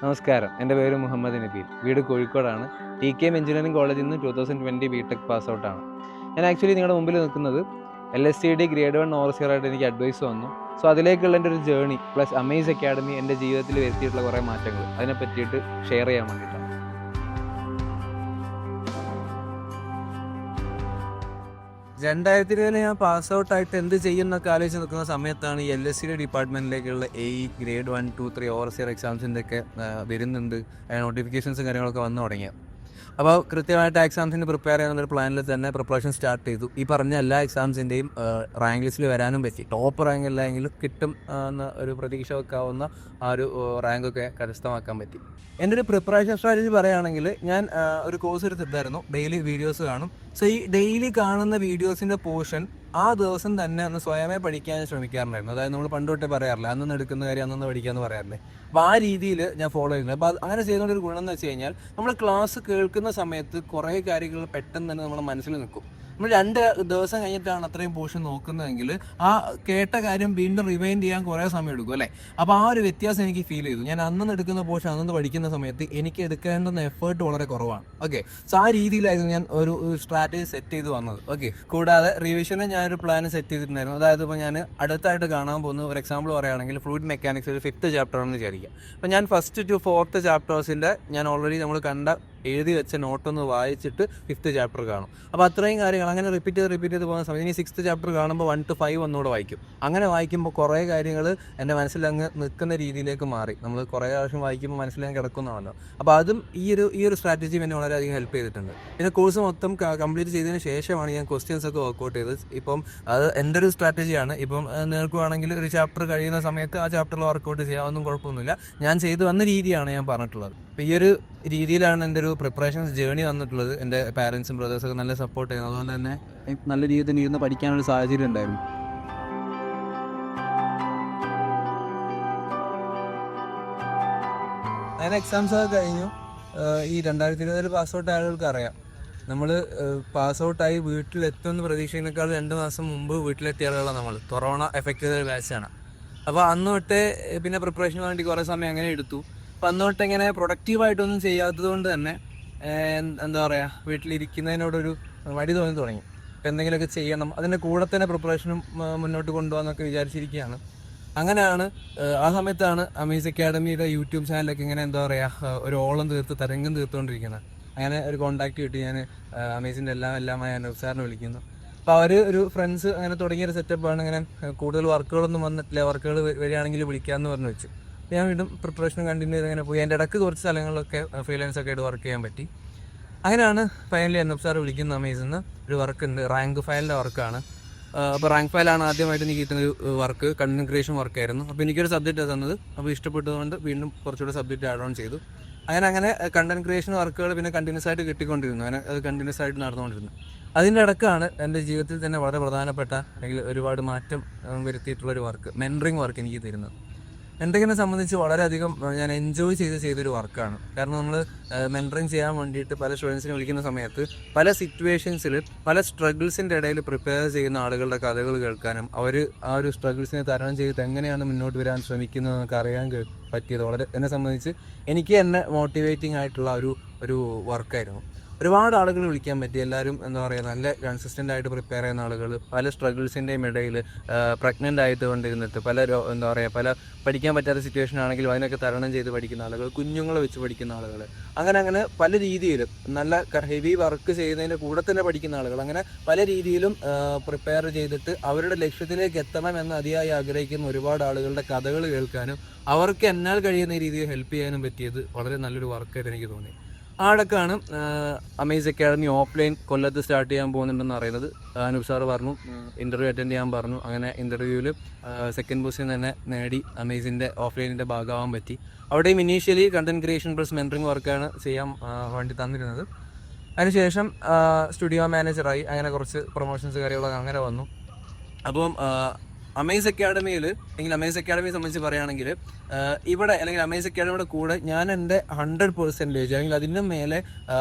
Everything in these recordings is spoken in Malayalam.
നമസ്കാരം. എൻ്റെ പേര് മുഹമ്മദ് നബീൽ. വീട് കോഴിക്കോടാണ്. TKM എഞ്ചിനീയറിംഗ് കോളേജിൽ നിന്ന് 2020 ബിടെക് പാസ് ഔട്ടാണ്. ഞാൻ ആക്ച്വലി നിങ്ങളുടെ മുമ്പിൽ നിൽക്കുന്നത് LSTD ഗ്രേഡ് 1 ഓവർസിയർ ആയിട്ട് എനിക്ക് അഡ്വൈസ് വന്നു. സോ അതിലേക്കുള്ള എൻ്റെ ഒരു ജേർണി പ്ലസ് അമേസ് അക്കാഡമി എൻ്റെ ജീവിതത്തിൽ വരുത്തിയിട്ടുള്ള കുറേ മാറ്റങ്ങൾ അതിനെ പറ്റിയിട്ട് ഷെയർ ചെയ്യാൻ വേണ്ടിയിട്ടാണ്. 2020 ഞാൻ പാസ് ഔട്ട് ആയിട്ട് എന്ത് ചെയ്യും എന്നൊക്കെ ആലോചിച്ച് നിൽക്കുന്ന സമയത്താണ് ഈ LSTD ഡിപ്പാർട്ട്മെൻറ്റിലേക്കുള്ള ഗ്രേഡ് 1, 2, 3 ഓവർസിയർ എക്സാംസിൻ്റെ ഒക്കെ വരുന്നുണ്ട്, നോട്ടിഫിക്കേഷൻസും കാര്യങ്ങളൊക്കെ വന്നു തുടങ്ങിയത്. അപ്പോൾ കൃത്യമായിട്ട് എക്സാംസിന് പ്രിപ്പയർ ചെയ്യാനുള്ളൊരു പ്ലാനിൽ തന്നെ പ്രിപ്പറേഷൻ സ്റ്റാർട്ട് ചെയ്തു. ഈ പറഞ്ഞ എല്ലാ എക്സാംസിൻ്റെയും റാങ്ക് ലിസ്റ്റിൽ വരാനും പറ്റി. ടോപ്പ് റാങ്ക് അല്ലെങ്കിലും കിട്ടും എന്ന ഒരു പ്രതീക്ഷ വെക്കാവുന്ന ആ ഒരു റാങ്കൊക്കെ കരസ്ഥമാക്കാൻ പറ്റി. എൻ്റെ ഒരു പ്രിപ്പറേഷൻ സ്ട്രാറ്റജി പറയുകയാണെങ്കിൽ ഞാൻ ഒരു കോഴ്സ് എടുത്തിട്ടായിരുന്നു. ഡെയിലി വീഡിയോസ് കാണും. സോ ഈ ഡെയിലി കാണുന്ന വീഡിയോസിൻ്റെ പോർഷൻ ആ ദിവസം തന്നെ ഒന്ന് സ്വയമേ പഠിക്കാൻ ശ്രമിക്കാറുണ്ടായിരുന്നു. അതായത് നമ്മൾ പണ്ട് തൊട്ടേ പറയാറില്ല, അന്നൊന്ന് എടുക്കുന്ന കാര്യം അന്നൊന്ന് പഠിക്കാമെന്ന് പറയാറില്ലേ. അപ്പോൾ ആ രീതിയിൽ ഞാൻ ഫോളോ ചെയ്യുന്നത്. അപ്പോൾ അങ്ങനെ ചെയ്തുകൊണ്ടൊരു ഗുണം എന്ന് വെച്ച് കഴിഞ്ഞാൽ നമ്മൾ ക്ലാസ് കേൾക്കുന്ന സമയത്ത് കുറേ കാര്യങ്ങൾ പെട്ടെന്ന് തന്നെ നമ്മുടെ മനസ്സിൽ നിൽക്കും. നമ്മൾ 2 ദിവസം കഴിഞ്ഞിട്ടാണ് അത്രയും പോർഷൻ നോക്കുന്നതെങ്കിൽ ആ കേട്ട കാര്യം വീണ്ടും റിവൈൻഡ് ചെയ്യാൻ കുറേ സമയം എടുക്കും അല്ലേ. അപ്പോൾ ആ ഒരു വ്യത്യാസം എനിക്ക് ഫീൽ ചെയ്തു. ഞാൻ അന്നൊന്ന് എടുക്കുന്ന പോർഷൻ അന്നൊന്ന് പഠിക്കുന്ന സമയത്ത് എനിക്ക് എടുക്കേണ്ടുന്ന എഫേർട്ട് വളരെ കുറവാണ്. ഓക്കെ, സോ ആ രീതിയിലായിരുന്നു ഞാൻ ഒരു സ്ട്രാറ്റജി സെറ്റ് ചെയ്ത് വന്നത്. ഓക്കെ, കൂടാതെ റിവിഷന് ഞാനൊരു പ്ലാൻ സെറ്റ് ചെയ്തിട്ടുണ്ടായിരുന്നു. അതായത് ഇപ്പോൾ ഞാൻ അടുത്തായിട്ട് കാണാൻ പോകുന്ന ഒരു എക്സാമ്പിൾ പറയുകയാണെങ്കിൽ ഫ്ലൂയിഡ് മെക്കാനിക്സ് ഒരു 5th ചാപ്റ്റർ ആണെന്ന് വിചാരിക്കുക. അപ്പോൾ ഞാൻ 1st to 4th ചാപ്റ്റേഴ്സിൻ്റെ ഞാൻ ഓൾറെഡി നമ്മൾ കണ്ട എഴുതി വെച്ച നോട്ടൊന്ന് വായിച്ചിട്ട് 5th ചാപ്റ്റർ കാണും. അപ്പോൾ അത്രയും കാര്യങ്ങൾ അങ്ങനെ റിപ്പീറ്റ് ചെയ്ത് പോകുന്ന സമയത്ത് ഇനി 6th ചാപ്റ്റർ കാണുമ്പോൾ 1 to 5 ഒന്നുകൂടെ വായിക്കും. അങ്ങനെ വായിക്കുമ്പോൾ കുറേ കാര്യങ്ങൾ എൻ്റെ മനസ്സിൽ അങ്ങ് നിൽക്കുന്ന രീതിയിലേക്ക് മാറി. നമ്മൾ കുറേ പ്രാവശ്യം വായിക്കുമ്പോൾ മനസ്സിലങ്ങ് കിടക്കുന്നതാണല്ലോ. അപ്പോൾ അതും ഈ ഒരു സ്ട്രാറ്റജി എന്നെ വളരെയധികം ഹെൽപ്പ് ചെയ്തിട്ടുണ്ട്. പിന്നെ കോഴ്സ് മൊത്തം കംപ്ലീറ്റ് ചെയ്തതിന് ശേഷമാണ് ഞാൻ ക്വസ്റ്റ്യൻസ് ഒക്കെ വർക്കൗട്ട് ചെയ്തത്. ഇപ്പം അത് എൻ്റെ ഒരു സ്ട്രാറ്റജിയാണ്. ഇപ്പം നിങ്ങൾക്ക് വേണമെങ്കിൽ ഒരു ചാപ്റ്റർ കഴിയുന്ന സമയത്ത് ആ ചാപ്റ്ററിൽ വർക്കൗട്ട് ചെയ്യാമൊന്നും കുഴപ്പമൊന്നുമില്ല. ഞാൻ ചെയ്തു വന്ന രീതിയാണ് ഞാൻ പറഞ്ഞിട്ടുള്ളത്. അപ്പോൾ ഈ ഒരു രീതിയിലാണ് എൻ്റെ ഒരു പ്രിപ്പറേഷൻ ജേർണി വന്നിട്ടുള്ളത്. എൻ്റെ പാരൻസും ബ്രദേഴ്സൊക്കെ നല്ല സപ്പോർട്ട് ചെയ്യുന്നു. അതുകൊണ്ട് തന്നെ നല്ല രീതിയിൽ തന്നെ ഇരുന്ന് പഠിക്കാനൊരു സാഹചര്യം ഉണ്ടായിരുന്നു. അങ്ങനെ എക്സാംസ് ഒക്കെ കഴിഞ്ഞു. ഈ 2020 പാസ് ഔട്ട് ആളുകൾക്ക് അറിയാം, നമ്മൾ പാസ് ഔട്ടായി വീട്ടിലെത്തുമെന്ന് പ്രതീക്ഷിക്കുന്നേക്കാൾ 2 മാസം മുമ്പ് വീട്ടിലെത്തിയ ആളുകളാണ് നമ്മൾ. കൊറോണ എഫക്റ്റ് ചെയ്ത ബാച്ചാണ്. അപ്പോൾ അന്ന് തൊട്ടേ പിന്നെ പ്രിപ്പറേഷന് വേണ്ടി കുറേ സമയം അങ്ങനെ എടുത്തു. അപ്പോൾ അന്ന് തൊട്ട് ഇങ്ങനെ പ്രൊഡക്റ്റീവായിട്ടൊന്നും ചെയ്യാത്തത് കൊണ്ട് തന്നെ എന്താ പറയുക, വീട്ടിലിരിക്കുന്നതിനോടൊരു മടി തോന്നി തുടങ്ങി. അപ്പോൾ എന്തെങ്കിലുമൊക്കെ ചെയ്യണം, അതിൻ്റെ കൂടെ തന്നെ പ്രിപ്പറേഷനും മുന്നോട്ട് കൊണ്ടുപോകാമെന്നൊക്കെ വിചാരിച്ചിരിക്കുകയാണ്. അങ്ങനെയാണ് ആ സമയത്താണ് അമേസ് അക്കാഡമിയുടെ യൂട്യൂബ് ചാനലൊക്കെ ഇങ്ങനെ എന്താ പറയുക ഒരു ഓളം തരംഗം തീർത്തുകൊണ്ടിരിക്കുന്നത്. അങ്ങനെ ഒരു കോൺടാക്റ്റ് കിട്ടി. ഞാൻ അമേസിൻ്റെ എല്ലാമായ അനൂപ് സാറിനെ വിളിക്കുന്നു. അപ്പോൾ അവർ ഒരു ഫ്രണ്ട്സ് അങ്ങനെ തുടങ്ങിയൊരു സെറ്റപ്പാണ്. ഇങ്ങനെ കൂടുതൽ വർക്കുകളൊന്നും വന്നിട്ടില്ല, വർക്കുകൾ വരികയാണെങ്കിൽ വിളിക്കാമെന്ന് പറഞ്ഞു വെച്ചു. ഞാൻ വീണ്ടും പ്രിപ്പറേഷൻ കണ്ടിന്യൂ ചെയ്ത് അങ്ങനെ പോയി. എൻ്റെ ഇടയ്ക്ക് കുറച്ച് സ്ഥലങ്ങളിലൊക്കെ ഫ്രീലാൻസൊക്കെ ആയിട്ട് വർക്ക് ചെയ്യാൻ പറ്റി. അങ്ങനെയാണ് ഫൈനലി അനൂപ് സാർ വിളിക്കുന്ന അമേസിൽ നിന്ന് ഒരു വർക്ക് ഉണ്ട്, റാങ്ക് ഫയലിൻ്റെ വർക്കാണ്. അപ്പോൾ റാങ്ക് ഫയലാണ് ആദ്യമായിട്ട് എനിക്ക് കിട്ടുന്നൊരു വർക്ക്. Content creation വർക്കായിരുന്നു. അപ്പോൾ എനിക്കൊരു സബ്ജക്റ്റ് തന്നത്. അപ്പോൾ ഇഷ്ടപ്പെട്ടതുകൊണ്ട് വീണ്ടും കുറച്ചുകൂടെ സബ്ജക്റ്റ് ആഡ് ഓൺ ചെയ്തു. അങ്ങനെ കണ്ടന്റ് ക്രിയേഷൻ വർക്കുകൾ പിന്നെ കണ്ടിന്യൂസ് ആയിട്ട് കിട്ടിക്കൊണ്ടിരുന്നു. അങ്ങനെ അത് കണ്ടിന്യൂസ് ആയിട്ട് നടന്നുകൊണ്ടിരുന്നു. അതിൻ്റെ ഇടക്കാണ് എൻ്റെ ജീവിതത്തിൽ തന്നെ വളരെ പ്രധാനപ്പെട്ട അല്ലെങ്കിൽ ഒരുപാട് മാറ്റം വരുത്തിയിട്ടുള്ളൊരു വർക്ക്, മെൻറ്ററിങ് വർക്ക് എനിക്ക് തരുന്നത്. മെൻറ്ററിങ്ങിനെ സംബന്ധിച്ച് വളരെയധികം ഞാൻ എൻജോയ് ചെയ്തൊരു വർക്കാണ്. കാരണം നമ്മൾ മെൻറ്ററിങ് ചെയ്യാൻ വേണ്ടിയിട്ട് പല സ്റ്റുഡൻസിനെ വിളിക്കുന്ന സമയത്ത് പല സിറ്റുവേഷൻസിൽ പല സ്ട്രഗിൾസിൻ്റെ ഇടയിൽ പ്രിപ്പയർ ചെയ്യുന്ന ആളുകളുടെ കഥകൾ കേൾക്കാനും അവർ ആ ഒരു സ്ട്രഗിൾസിനെ തരണം ചെയ്ത് എങ്ങനെയാണ് മുന്നോട്ട് വരാൻ ശ്രമിക്കുന്നതെന്നൊക്കെ അറിയാൻ പറ്റിയത് വളരെ എന്നെ സംബന്ധിച്ച് എനിക്ക് എന്നെ മോട്ടിവേറ്റിംഗ് ആയിട്ടുള്ള ഒരു വർക്കായിരുന്നു. ഒരുപാട് ആളുകൾ വിളിക്കാൻ പറ്റി. എല്ലാവരും എന്താ പറയുക നല്ല കൺസിസ്റ്റൻ്റ് ആയിട്ട് പ്രിപ്പയർ ചെയ്യുന്ന ആളുകൾ, പല സ്ട്രഗിൾസിൻ്റെയും ഇടയിൽ പ്രഗ്നൻ്റ് ആയിട്ടുകൊണ്ടിരുന്നിട്ട് എന്താ പറയുക പല പഠിക്കാൻ പറ്റാത്ത സിറ്റുവേഷൻ ആണെങ്കിലും അതിനൊക്കെ തരണം ചെയ്ത് പഠിക്കുന്ന ആളുകൾ, കുഞ്ഞുങ്ങളെ വെച്ച് പഠിക്കുന്ന ആളുകൾ, അങ്ങനെ പല രീതിയിലും നല്ല ഹെവി വർക്ക് ചെയ്യുന്നതിൻ്റെ കൂടെ തന്നെ പഠിക്കുന്ന ആളുകൾ, അങ്ങനെ പല രീതിയിലും പ്രിപ്പയർ ചെയ്തിട്ട് അവരുടെ ലക്ഷ്യത്തിലേക്ക് എത്തണമെന്ന് അതിയായി ആഗ്രഹിക്കുന്ന ഒരുപാട് ആളുകളുടെ കഥകൾ കേൾക്കാനും അവർക്ക് എന്നാൽ കഴിയുന്ന രീതിയിൽ ഹെൽപ്പ് ചെയ്യാനും പറ്റിയത് വളരെ നല്ലൊരു വർക്കായിട്ട് എനിക്ക് തോന്നി. ആടൊക്കെയാണ് അമേസ് അക്കാഡമി ഓഫ്ലൈൻ കൊല്ലത്ത് സ്റ്റാർട്ട് ചെയ്യാൻ പോകുന്നുണ്ടെന്ന് അറിയുന്നത്. അനൂപ് സാറ് പറഞ്ഞു ഇൻ്റർവ്യൂ അറ്റൻഡ് ചെയ്യാൻ പറഞ്ഞു. അങ്ങനെ ഇൻ്റർവ്യൂവിൽ സെക്കൻഡ് പൊസിഷൻ തന്നെ നേടി അമേസിൻ്റെ ഓഫ്ലൈനിൻ്റെ ഭാഗമാകാൻ പറ്റി. അവിടെയും initially content creation plus mentoring വർക്കാണ് ചെയ്യാൻ വേണ്ടി തന്നിരുന്നത്. അതിനുശേഷം സ്റ്റുഡിയോ മാനേജറായി. അങ്ങനെ കുറച്ച് പ്രൊമോഷൻസ് കാര്യങ്ങളൊക്കെ അങ്ങനെ വന്നു. അപ്പം അമേസ് അക്കാഡമിയിൽ അല്ലെങ്കിൽ അമേസ് അക്കാഡമിയെ സംബന്ധിച്ച് പറയുകയാണെങ്കിൽ ഇവിടെ അല്ലെങ്കിൽ അമേസ് അക്കാഡമിയുടെ കൂടെ ഞാൻ എൻ്റെ 100% അല്ലെങ്കിൽ അതിൻ്റെ മേലെ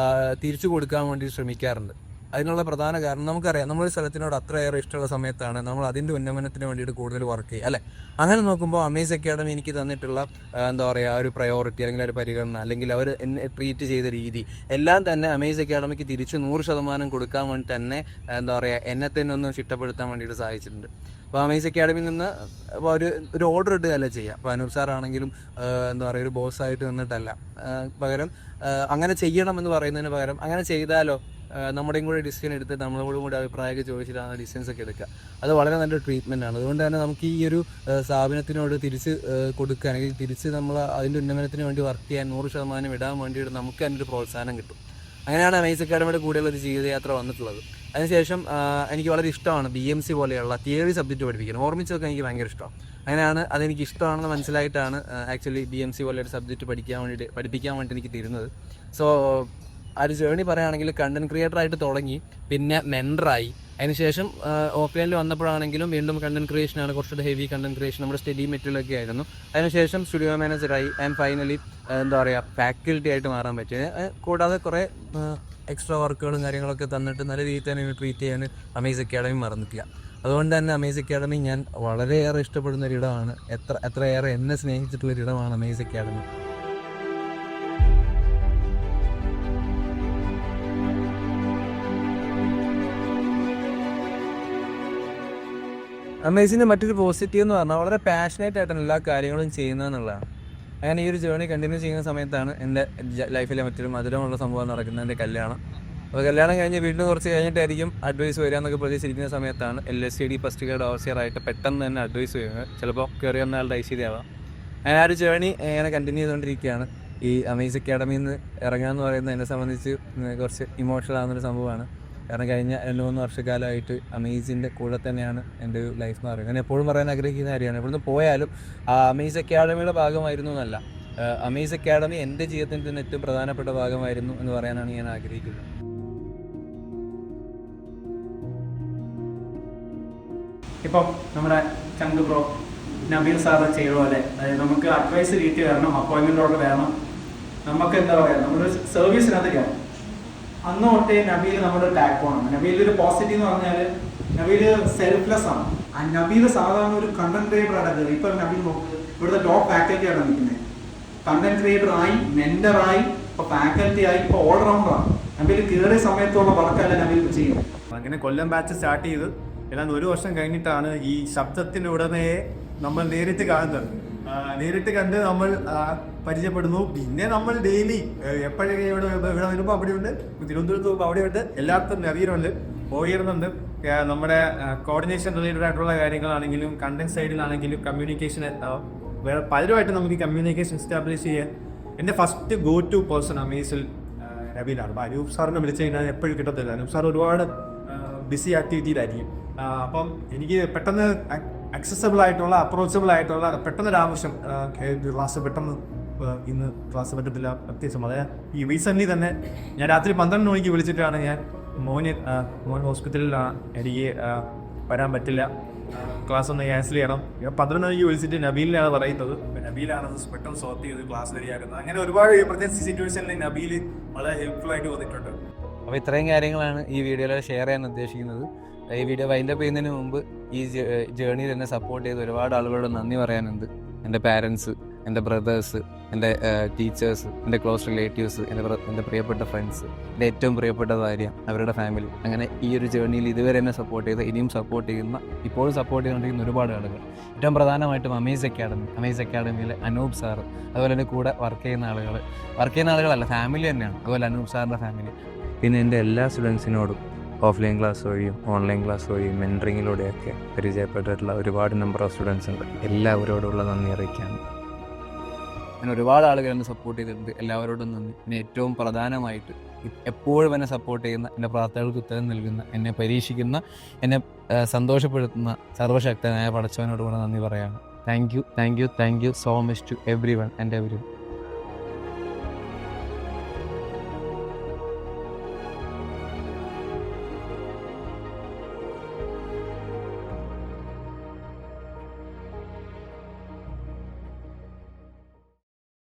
തിരിച്ചു കൊടുക്കാൻ വേണ്ടി ശ്രമിക്കാറുണ്ട്. അതിനുള്ള പ്രധാന കാരണം നമുക്കറിയാം, നമ്മളൊരു സ്ഥലത്തിനോട് അത്രയേറെ ഇഷ്ടമുള്ള സമയത്താണ് നമ്മൾ അതിൻ്റെ ഉന്നമനത്തിന് വേണ്ടിയിട്ട് കൂടുതൽ വർക്ക് ചെയ്യുക അല്ലേ. അങ്ങനെ നോക്കുമ്പോൾ അമേസ് അക്കാഡമി എനിക്ക് തന്നിട്ടുള്ള എന്താ പറയുക ഒരു പ്രയോറിറ്റി അല്ലെങ്കിൽ ഒരു പരിഗണന അല്ലെങ്കിൽ അവർ എന്നെ ട്രീറ്റ് ചെയ്ത രീതി എല്ലാം തന്നെ അമേസ് അക്കാഡമിക്ക് തിരിച്ച് 100% കൊടുക്കാൻ വേണ്ടി തന്നെ എന്താ പറയുക എന്നെ തന്നെ ഒന്ന് ചിട്ടപ്പെടുത്താൻ വേണ്ടിയിട്ട് സഹായിച്ചിട്ടുണ്ട്. അപ്പോൾ അമേസ് അക്കാഡമിയിൽ നിന്ന് അപ്പോൾ ഒരു ഓർഡർ ഇടുകയല്ല ചെയ്യുക. അപ്പോൾ അനൂപ് സാറാണെങ്കിലും എന്താ പറയുക ഒരു ബോസായിട്ട് നിന്നിട്ടല്ല, പകരം അങ്ങനെ ചെയ്യണമെന്ന് പറയുന്നതിന് പകരം അങ്ങനെ ചെയ്താലോ നമ്മുടെയും കൂടെ ഡിസിഷൻ എടുത്ത് നമ്മളോടും കൂടി അഭിപ്രായമൊക്കെ ചോദിച്ചിട്ടാണ് ഡിസിഷൻസ് ഒക്കെ എടുക്കുക. അത് വളരെ നല്ലൊരു ട്രീറ്റ്മെൻറ്റാണ്. അതുകൊണ്ട് തന്നെ നമുക്ക് ഈ ഒരു സ്ഥാപനത്തിനോട് തിരിച്ച് കൊടുക്കുക അല്ലെങ്കിൽ തിരിച്ച് നമ്മൾ അതിൻ്റെ ഉന്നമനത്തിന് വേണ്ടി വർക്ക് ചെയ്യാൻ 100% ഇടാൻ വേണ്ടിയിട്ട് നമുക്ക് അതിൻ്റെ ഒരു പ്രോത്സാഹനം കിട്ടും. അങ്ങനെയാണ് അമേസ് അക്കാഡമിയുടെ കൂടെയുള്ള ഒരു ജീവിതയാത്ര വന്നിട്ടുള്ളത്. അതിനുശേഷം എനിക്ക് വളരെ ഇഷ്ടമാണ് BMC പോലെയുള്ള തിയറി സബ്ജക്റ്റ് പഠിപ്പിക്കുന്നത്. ഓർമ്മിച്ചതൊക്കെ എനിക്ക് ഭയങ്കര ഇഷ്ടമാണ്. അങ്ങനെയാണ് അതെനിക്ക് ഇഷ്ടമാണെന്ന് മനസ്സിലായിട്ടാണ് ആക്ച്വലി BMC പോലെയൊരു സബ്ജക്റ്റ് പഠിപ്പിക്കാൻ വേണ്ടിയിട്ട് എനിക്ക് തരുന്നത്. സോ ആ ഒരു ജേണി പറയുകയാണെങ്കിൽ കണ്ടന്റ് ക്രിയേറ്ററായിട്ട് തുടങ്ങി, പിന്നെ മെൻറ്ററായി, അതിനുശേഷം ഓഫ്ലൈനിൽ വന്നപ്പോഴാണെങ്കിലും വീണ്ടും കണ്ടന്റ് ക്രിയേഷനാണ്, കുറച്ചുകൂടെ ഹെവി കണ്ടന്റ് ക്രിയേഷൻ, നമ്മുടെ സ്റ്റഡി മെറ്റീരിയലൊക്കെ ആയിരുന്നു. അതിനുശേഷം സ്റ്റുഡിയോ മാനേജറായി ആൻഡ് ഫൈനലി എന്താ പറയുക ഫാക്കൽറ്റി ആയിട്ട് മാറാൻ പറ്റി. കൂടാതെ കുറേ എക്സ്ട്രാ വർക്കുകളും കാര്യങ്ങളൊക്കെ തന്നിട്ട് നല്ല രീതിയിൽ തന്നെ ട്രീറ്റ് ചെയ്യാൻ അമേസ് അക്കാഡമി മറന്നിട്ടില്ല. അതുകൊണ്ട് തന്നെ അമേസ് അക്കാഡമി ഞാൻ വളരെയേറെ ഇഷ്ടപ്പെടുന്ന ഒരിടമാണ്. എത്രയേറെ എന്നെ സ്നേഹിച്ചിട്ടുള്ളൊരിടമാണ് അമേസ് അക്കാഡമി. അമേസിൻ്റെ മറ്റൊരു പോസിറ്റീവ് എന്ന് പറഞ്ഞാൽ വളരെ പാഷനേറ്റ് ആയിട്ടാണ് എല്ലാ കാര്യങ്ങളും ചെയ്യുന്നതെന്നുള്ളതാണ്. അങ്ങനെ ഈ ഒരു ജേർണി കണ്ടിന്യൂ ചെയ്യുന്ന സമയത്താണ് എൻ്റെ ലൈഫിലെ മറ്റൊരു മധുരമുള്ള സംഭവം നടക്കുന്നത്, എൻ്റെ കല്യാണം. അപ്പോൾ കല്യാണം കഴിഞ്ഞ് വീണ്ടും കുറച്ച് കഴിഞ്ഞിട്ടായിരിക്കും അഡ്വൈസ് വരിക എന്നൊക്കെ പ്രതീക്ഷിച്ചിരിക്കുന്ന സമയത്താണ് LSCD ഫസ്റ്റ് ഗ്രേഡ് ഓവർസിയറായിട്ട് പെട്ടെന്ന് തന്നെ അഡ്വൈസ് വരുന്നത്. ചിലപ്പോൾ കയറി വന്ന ആളുടെ ഐശ്വര്യമാവാം. അങ്ങനെ ആ ഒരു ജേർണി അങ്ങനെ കണ്ടിന്യൂ ചെയ്തുകൊണ്ടിരിക്കുകയാണ്. ഈ അമേസ് അക്കാഡമിയിൽ നിന്ന് ഇറങ്ങുക എന്ന് പറയുന്നത് എന്നെ സംബന്ധിച്ച് കുറച്ച് ഇമോഷണൽ ആകുന്നൊരു സംഭവമാണ്. കാരണം കഴിഞ്ഞ 2-3 വർഷക്കാലമായിട്ട് അമേസിൻ്റെ കൂടെ തന്നെയാണ് എൻ്റെ ഒരു ലൈഫ് എന്ന് പറയുന്നത്. ഞാൻ എപ്പോഴും പറയാൻ ആഗ്രഹിക്കുന്ന കാര്യമാണ്, ഇവിടുന്ന് പോയാലും ആ അമേസ് അക്കാഡമിയുടെ ഭാഗമായിരുന്നു എന്നല്ല, അമേസ് അക്കാഡമി എൻ്റെ ജീവിതത്തിൻ്റെ തന്നെ ഏറ്റവും പ്രധാനപ്പെട്ട ഭാഗമായിരുന്നു എന്ന് പറയാനാണ് ഞാൻ ആഗ്രഹിക്കുന്നത്. ഇപ്പം നമ്മുടെ ചങ്ക് ബ്രോ നബീൽ സാറ് ചെയ്ത പോലെ, അതായത് നമുക്ക് അഡ്വൈസ് കിട്ടി വരണം, അപ്പോയിൻമെൻ്റ് ഓർഡർ വേണം, നമുക്ക് എന്താ പറയുക നമ്മളൊരു സർവീസിനകത്ത് കയറണം. അന്ന് തൊട്ടേ നബീൽ നമ്മുടെ ടാഗ് പോകണം. നബീൽ ഒരു പോസിറ്റീവ് എന്ന് പറഞ്ഞാൽ നബീൽ സെൽഫ്ലെസ് ആണ്. നബീൽ സാധാരണ ഒരു കണ്ടന്റ് ക്രിയേറ്റർ ആണ്. ഇപ്പൊ നബീൽ ഇവിടുത്തെ ടോപ്പ് ഫാക്കൽറ്റി ആണ് നിൽക്കുന്നത്. കണ്ടന്റ് ക്രിയേറ്റർ ആയി, മെന്റർ ആയി, ഇപ്പൊ ഫാക്കൽറ്റി ആയി, ഇപ്പൊ ഓൾറൗണ്ടർ ആണ്. നബീൽ കയറിയ സമയത്തുള്ള വർക്കല്ല നബീൽ ചെയ്യും. അങ്ങനെ കൊല്ലം ബാച്ച് സ്റ്റാർട്ട് ചെയ്ത് ഏതാണ്ട് 1 വർഷം കഴിഞ്ഞിട്ടാണ് ഈ ശബ്ദത്തിന്റെ ഉടമയെ നമ്മൾ നേരിട്ട് കാണുന്നത്. നേരിട്ട് കണ്ട് നമ്മൾ പരിചയപ്പെടുന്നു. പിന്നെ നമ്മൾ ഡെയിലി എപ്പോഴൊക്കെ ഇവിടെ വരുമ്പോൾ അവിടെയുണ്ട്, തിരുവനന്തപുരത്ത് പോകുമ്പോൾ അവിടെയുണ്ട്, എല്ലായിടത്തും നവീനുണ്ട്, പോയിരുന്നുണ്ട്. നമ്മുടെ കോർഡിനേഷൻ റിലേറ്റഡ് ആയിട്ടുള്ള കാര്യങ്ങളാണെങ്കിലും കണ്ടന്റ് സൈഡിലാണെങ്കിലും കമ്മ്യൂണിക്കേഷൻ വേറെ പലരുമായിട്ട് നമുക്ക് കമ്മ്യൂണിക്കേഷൻ എസ്റ്റാബ്ലിഷ് ചെയ്യാൻ എൻ്റെ ഫസ്റ്റ് ഗോ ടു പേഴ്സൺ അമേസിൽ നബീലാണ്. അപ്പോൾ അനൂപ് സാറിനെ വിളിച്ചു കഴിഞ്ഞാൽ എപ്പോഴും കിട്ടത്തില്ല. അനൂപ് സാർ ഒരുപാട് ബിസി ആക്ടിവിറ്റിയിലായിരിക്കും. അപ്പം എനിക്ക് പെട്ടെന്ന് അക്സസബിൾ ആയിട്ടുള്ള അപ്രോച്ചബിൾ ആയിട്ടുള്ള പെട്ടെന്നൊരു ആവശ്യം, ക്ലാസ് പെട്ടെന്ന് ഇന്ന് ക്ലാസ് പറ്റത്തില്ല പ്രത്യേകിച്ചും. അതായത് ഈ റീസെൻ്റ്ലി തന്നെ ഞാൻ രാത്രി 12 മണിക്ക് വിളിച്ചിട്ടാണ് ഞാൻ മോൻ ഹോസ്പിറ്റലിലാണ്, എനിക്ക് വരാൻ പറ്റില്ല, ക്ലാസ് ഒന്ന് ക്യാൻസൽ ചെയ്യണം. 11 മണിക്ക് വിളിച്ചിട്ട് നബീലിനാണ് പറയുന്നത്. നബീലാണ് പെട്ടെന്ന് സോർട്ട് ചെയ്ത് ക്ലാസ് റെഡിയാക്കുന്നത്. അങ്ങനെ ഒരുപാട് പ്രത്യേകിച്ച് സിറ്റുവേഷനിൽ നബീൽ വളരെ ഹെൽപ്ഫുൾ ആയിട്ട് വന്നിട്ടുണ്ട്. അപ്പോൾ ഇത്രയും കാര്യങ്ങളാണ് ഈ വീഡിയോയിൽ ഷെയർ ചെയ്യാൻ ഉദ്ദേശിക്കുന്നത്. ഈ വീഡിയോ വൈൻഡപ്പ് ചെയ്യുന്നതിന് മുമ്പ് ഈ ജേർണിയിൽ എന്നെ സപ്പോർട്ട് ചെയ്ത് ഒരുപാട് ആളുകളോട് നന്ദി പറയാനുണ്ട്. എൻ്റെ പാരൻസ്, എൻ്റെ ബ്രദേഴ്സ്, എൻ്റെ ടീച്ചേഴ്സ്, എൻ്റെ ക്ലോസ് റിലേറ്റീവ്സ്, എൻ്റെ പ്രിയപ്പെട്ട ഫ്രണ്ട്സ്, എൻ്റെ ഏറ്റവും പ്രിയപ്പെട്ട ഭാര്യ, അവരുടെ ഫാമിലി, അങ്ങനെ ഈ ഒരു ജേർണിയിൽ ഇതുവരെ എന്നെ സപ്പോർട്ട് ചെയ്ത് ഇനിയും സപ്പോർട്ട് ചെയ്യുന്ന, ഇപ്പോഴും സപ്പോർട്ട് ചെയ്തുകൊണ്ടിരിക്കുന്ന ഒരുപാട് ആളുകൾ. ഏറ്റവും പ്രധാനമായിട്ടും അമേസ് അക്കാഡമിയിലെ അനൂപ് സാറ്, അതുപോലെ എൻ്റെ കൂടെ വർക്ക് ചെയ്യുന്ന ആളുകളല്ല, ഫാമിലി തന്നെയാണ്. അതുപോലെ അനൂപ് സാറിൻ്റെ ഫാമിലി. പിന്നെ എൻ്റെ എല്ലാ സ്റ്റുഡൻസിനോടും ഓഫ്ലൈൻ ക്ലാസ് വഴിയും ഓൺലൈൻ ക്ലാസ് വഴിയും മെൻറ്ററിങ്ങിലൂടെയൊക്കെ പരിചയപ്പെട്ടിട്ടുള്ള ഒരുപാട് നമ്പർ ഓഫ് സ്റ്റുഡൻസ് ഉണ്ട്. എല്ലാവരോടുള്ള നന്ദി അറിയിക്കാണ്. ഞാൻ ഒരുപാട് ആളുകൾ എന്നെ സപ്പോർട്ട് ചെയ്തിട്ടുണ്ട്. എല്ലാവരോടും നന്ദി. പിന്നെ ഏറ്റവും പ്രധാനമായിട്ട് എപ്പോഴും എന്നെ സപ്പോർട്ട് ചെയ്യുന്ന, എൻ്റെ പ്രാർത്ഥനകൾക്ക് ഉത്തരം നൽകുന്ന, എന്നെ പരീക്ഷിക്കുന്ന, എന്നെ സന്തോഷപ്പെടുത്തുന്ന സർവ്വശക്തനായ പടച്ചവനോട് കൂടെ നന്ദി പറയാണ്. Thank you so much to everyone and every one.